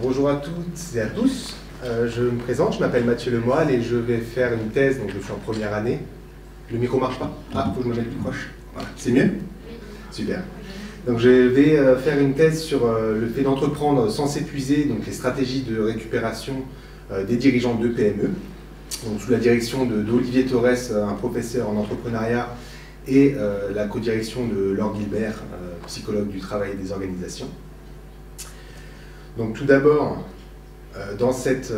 Bonjour à toutes et à tous, je me présente, je m'appelle Mathieu Lemoyle et je vais faire une thèse, donc je suis en première année. Le micro marche pas? Ah, il faut que je me mette plus proche. Voilà. C'est mieux? Super. Donc je vais faire une thèse sur le fait d'entreprendre sans s'épuiser, donc les stratégies de récupération des dirigeants de PME, donc sous la direction d'Olivier Torres, un professeur en entrepreneuriat, et la co-direction de Laure Gilbert, psychologue du travail et des organisations. Donc tout d'abord, dans cette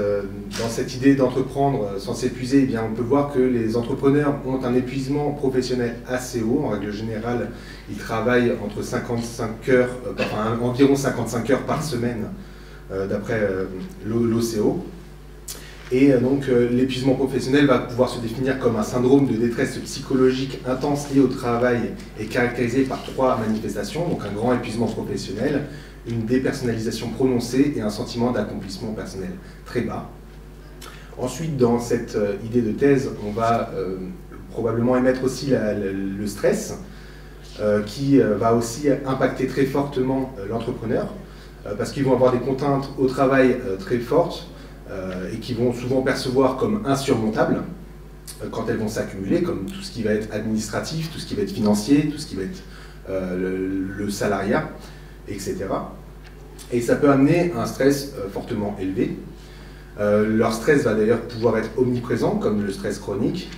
idée d'entreprendre sans s'épuiser, eh bien, on peut voir que les entrepreneurs ont un épuisement professionnel assez haut. En règle générale, ils travaillent entre 55 heures, environ 55 heures par semaine, d'après l'OCO. Et donc l'épuisement professionnel va pouvoir se définir comme un syndrome de détresse psychologique intense lié au travail et caractérisé par trois manifestations, donc un grand épuisement professionnel, une dépersonnalisation prononcée et un sentiment d'accomplissement personnel très bas. Ensuite, dans cette idée de thèse, on va probablement émettre aussi le stress, qui va aussi impacter très fortement l'entrepreneur, parce qu'ils vont avoir des contraintes au travail très fortes, et qui vont souvent percevoir comme insurmontables quand elles vont s'accumuler, comme tout ce qui va être administratif, tout ce qui va être financier, tout ce qui va être le salariat, etc. Et ça peut amener un stress fortement élevé. Leur stress va d'ailleurs pouvoir être omniprésent, comme le stress chronique,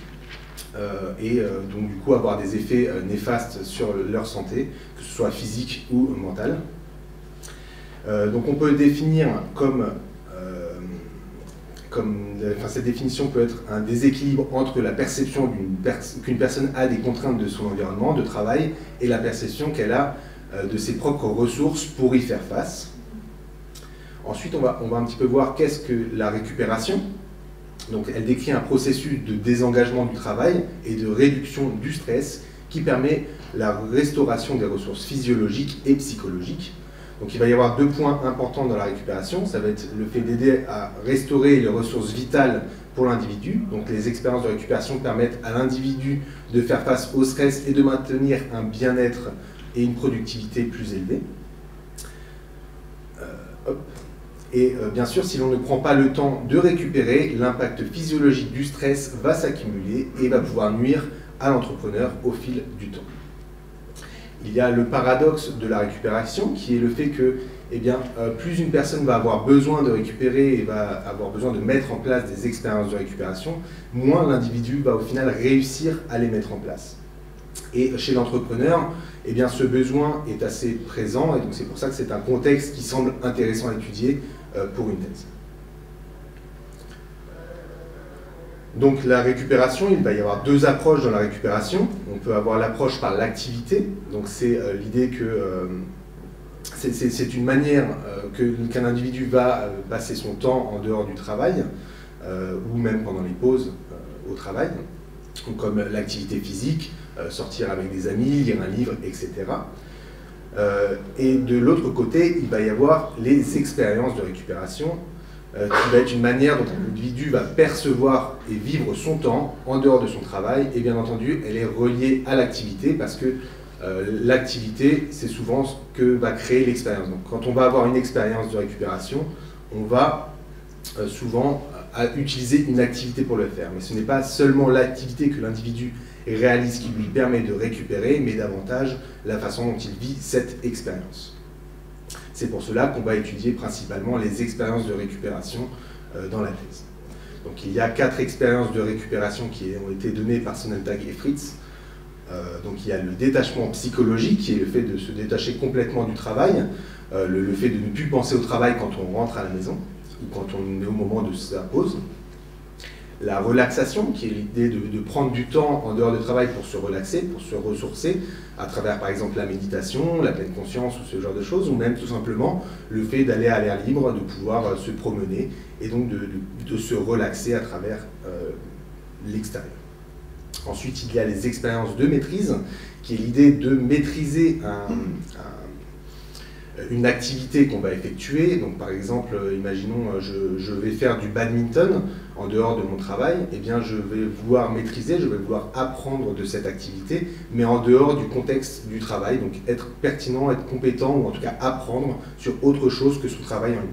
et donc du coup avoir des effets néfastes sur leur santé, que ce soit physique ou mentale. Donc on peut définir cette définition peut être un déséquilibre entre la perception qu'une personne a des contraintes de son environnement de travail et la perception qu'elle a de ses propres ressources pour y faire face. Ensuite, on va un petit peu voir qu'est-ce que la récupération. Donc, elle décrit un processus de désengagement du travail et de réduction du stress qui permet la restauration des ressources physiologiques et psychologiques. Donc il va y avoir deux points importants dans la récupération, ça va être le fait d'aider à restaurer les ressources vitales pour l'individu. Donc les expériences de récupération permettent à l'individu de faire face au stress et de maintenir un bien-être et une productivité plus élevée. Et bien sûr, si l'on ne prend pas le temps de récupérer, l'impact physiologique du stress va s'accumuler et va pouvoir nuire à l'entrepreneur au fil du temps. Il y a le paradoxe de la récupération qui est le fait que plus une personne va avoir besoin de récupérer et va avoir besoin de mettre en place des expériences de récupération, moins l'individu va au final réussir à les mettre en place. Et chez l'entrepreneur, ce besoin est assez présent et donc c'est pour ça que c'est un contexte qui semble intéressant à étudier pour une thèse. Donc la récupération, il va y avoir deux approches dans la récupération. On peut avoir l'approche par l'activité, donc c'est l'idée que c'est une manière qu'un individu va passer son temps en dehors du travail, ou même pendant les pauses au travail, donc comme l'activité physique, sortir avec des amis, lire un livre, etc. Et de l'autre côté, il va y avoir les expériences de récupération, qui va être une manière dont un individu va percevoir et vivre son temps en dehors de son travail, et bien entendu, elle est reliée à l'activité, parce que l'activité, c'est souvent ce que va créer l'expérience. Donc quand on va avoir une expérience de récupération, on va souvent utiliser une activité pour le faire. Mais ce n'est pas seulement l'activité que l'individu réalise qui lui permet de récupérer, mais davantage la façon dont il vit cette expérience. C'est pour cela qu'on va étudier principalement les expériences de récupération dans la thèse. Donc il y a 4 expériences de récupération qui ont été données par Sonnentag et Fritz. Donc il y a le détachement psychologique, qui est le fait de se détacher complètement du travail, le fait de ne plus penser au travail quand on rentre à la maison, ou quand on est au moment de sa pause. La relaxation, qui est l'idée de prendre du temps en dehors du travail pour se relaxer, pour se ressourcer, à travers par exemple la méditation, la pleine conscience ou ce genre de choses, ou même tout simplement le fait d'aller à l'air libre, de pouvoir se promener et donc de se relaxer à travers l'extérieur. Ensuite, il y a les expériences de maîtrise, qui est l'idée de maîtriser une activité qu'on va effectuer. Donc par exemple, imaginons je vais faire du badminton en dehors de mon travail, eh bien je vais vouloir maîtriser, je vais vouloir apprendre de cette activité, mais en dehors du contexte du travail, donc être pertinent, être compétent, ou en tout cas apprendre sur autre chose que son travail en lui.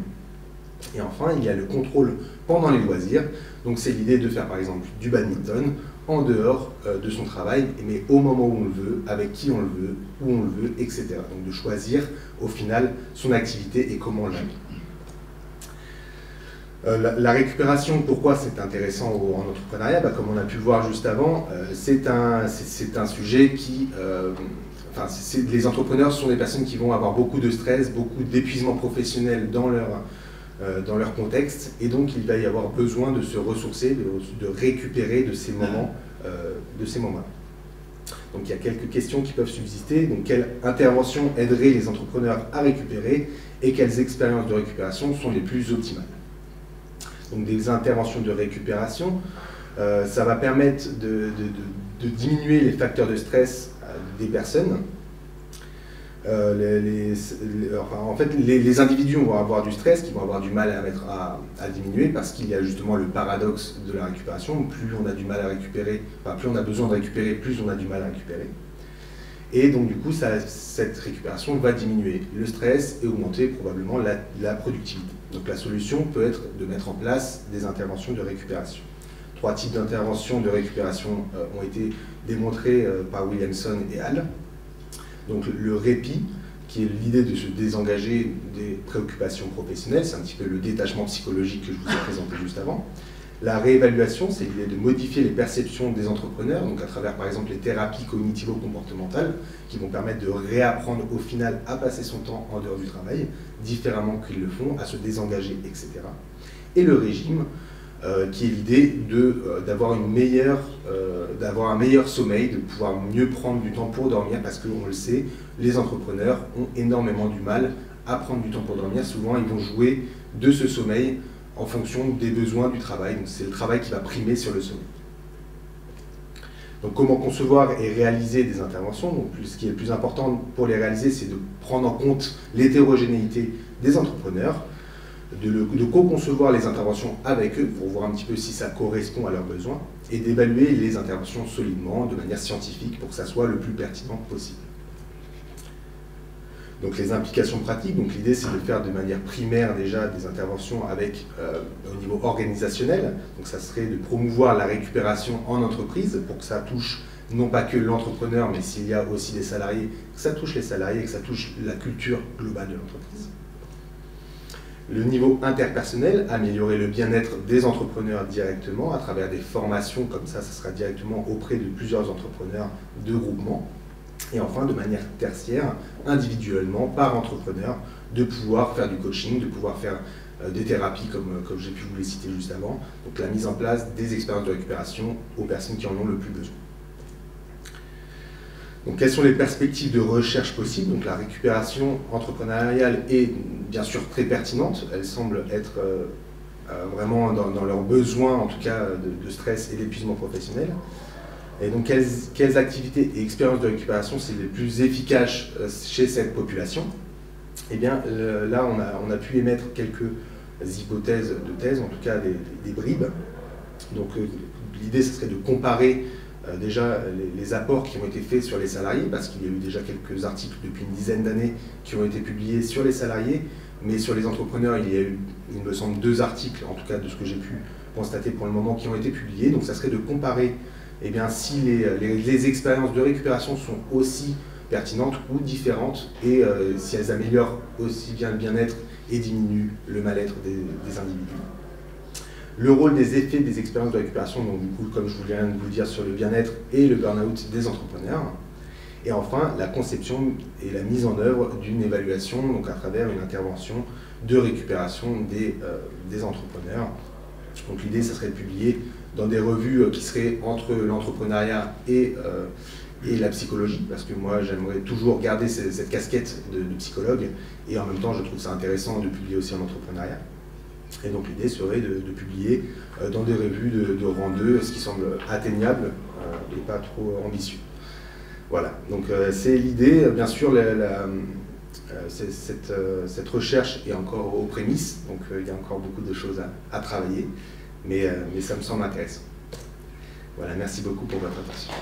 Et enfin, il y a le contrôle pendant les loisirs. Donc c'est l'idée de faire par exemple du badminton en dehors de son travail, mais au moment où on le veut, avec qui on le veut, où on le veut, etc. Donc de choisir au final son activité et comment on la met. La récupération, pourquoi c'est intéressant en entrepreneuriat? Comme on a pu le voir juste avant, c'est un sujet qui... les entrepreneurs sont des personnes qui vont avoir beaucoup de stress, beaucoup d'épuisement professionnel dans leur contexte, et donc il va y avoir besoin de se ressourcer, de récupérer de ces moments. Donc il y a quelques questions qui peuvent subsister. Donc quelle intervention aiderait les entrepreneurs à récupérer et quelles expériences de récupération sont les plus optimales? Donc des interventions de récupération, ça va permettre de diminuer les facteurs de stress des personnes. Les individus vont avoir du stress, qui vont avoir du mal à diminuer, parce qu'il y a justement le paradoxe de la récupération. Plus on a du mal à récupérer, plus on a besoin de récupérer, plus on a du mal à récupérer. Et donc du coup, cette récupération va diminuer le stress et augmenter probablement la productivité. Donc la solution peut être de mettre en place des interventions de récupération. 3 types d'interventions de récupération ont été démontrés par Williamson et al. Donc le répit, qui est l'idée de se désengager des préoccupations professionnelles, c'est un petit peu le détachement psychologique que je vous ai présenté juste avant. La réévaluation, c'est l'idée de modifier les perceptions des entrepreneurs, donc à travers par exemple les thérapies cognitivo-comportementales, qui vont permettre de réapprendre au final à passer son temps en dehors du travail, différemment qu'ils le font, à se désengager, etc. Et le régime, qui est l'idée d'avoir un meilleur sommeil, de pouvoir mieux prendre du temps pour dormir, parce qu'on le sait, les entrepreneurs ont énormément du mal à prendre du temps pour dormir. Souvent, ils vont jouer de ce sommeil en fonction des besoins du travail. Donc c'est le travail qui va primer sur le sommeil. Donc comment concevoir et réaliser des interventions? Donc, ce qui est le plus important pour les réaliser, c'est de prendre en compte l'hétérogénéité des entrepreneurs, de co-concevoir les interventions avec eux pour voir un petit peu si ça correspond à leurs besoins, et d'évaluer les interventions solidement, de manière scientifique, pour que ça soit le plus pertinent possible. Donc les implications pratiques, donc l'idée c'est de faire de manière primaire déjà des interventions au niveau organisationnel. Donc ça serait de promouvoir la récupération en entreprise pour que ça touche non pas que l'entrepreneur, mais s'il y a aussi des salariés, que ça touche les salariés, que ça touche la culture globale de l'entreprise. Le niveau interpersonnel, améliorer le bien-être des entrepreneurs directement à travers des formations, comme ça sera directement auprès de plusieurs entrepreneurs de groupement. Et enfin, de manière tertiaire, individuellement, par entrepreneur, de pouvoir faire du coaching, de pouvoir faire des thérapies comme j'ai pu vous les citer juste avant. Donc la mise en place des expériences de récupération aux personnes qui en ont le plus besoin. Donc quelles sont les perspectives de recherche possibles? Donc la récupération entrepreneuriale est bien sûr très pertinente. Elle semble être vraiment dans leurs besoins, en tout cas de stress et d'épuisement professionnel. Et donc, quelles activités et expériences de récupération c'est les plus efficaces chez cette population? Eh bien, là, on a pu émettre quelques hypothèses de thèse, en tout cas des bribes. Donc, l'idée, ce serait de comparer déjà les apports qui ont été faits sur les salariés, parce qu'il y a eu déjà quelques articles depuis une dizaine d'années qui ont été publiés sur les salariés, mais sur les entrepreneurs, il y a eu, il me semble, 2 articles, en tout cas de ce que j'ai pu constater pour le moment, qui ont été publiés. Donc, ça serait de comparer si les expériences de récupération sont aussi pertinentes ou différentes, et si elles améliorent aussi bien le bien-être et diminuent le mal-être des individus. Le rôle des effets des expériences de récupération, donc du coup, comme je viens de vous le dire, sur le bien-être et le burn-out des entrepreneurs. Et enfin, la conception et la mise en œuvre d'une évaluation, donc à travers une intervention de récupération des entrepreneurs. Donc l'idée, ça serait de publier dans des revues qui seraient entre l'entrepreneuriat et la psychologie, parce que moi j'aimerais toujours garder cette casquette de psychologue, et en même temps je trouve ça intéressant de publier aussi en entrepreneuriat. Et donc l'idée serait de publier dans des revues de rang 2, ce qui semble atteignable et pas trop ambitieux. Voilà, donc c'est l'idée. Bien sûr, cette recherche est encore aux prémices, donc il y a encore beaucoup de choses à travailler, mais ça me semble intéressant. Voilà, merci beaucoup pour votre attention.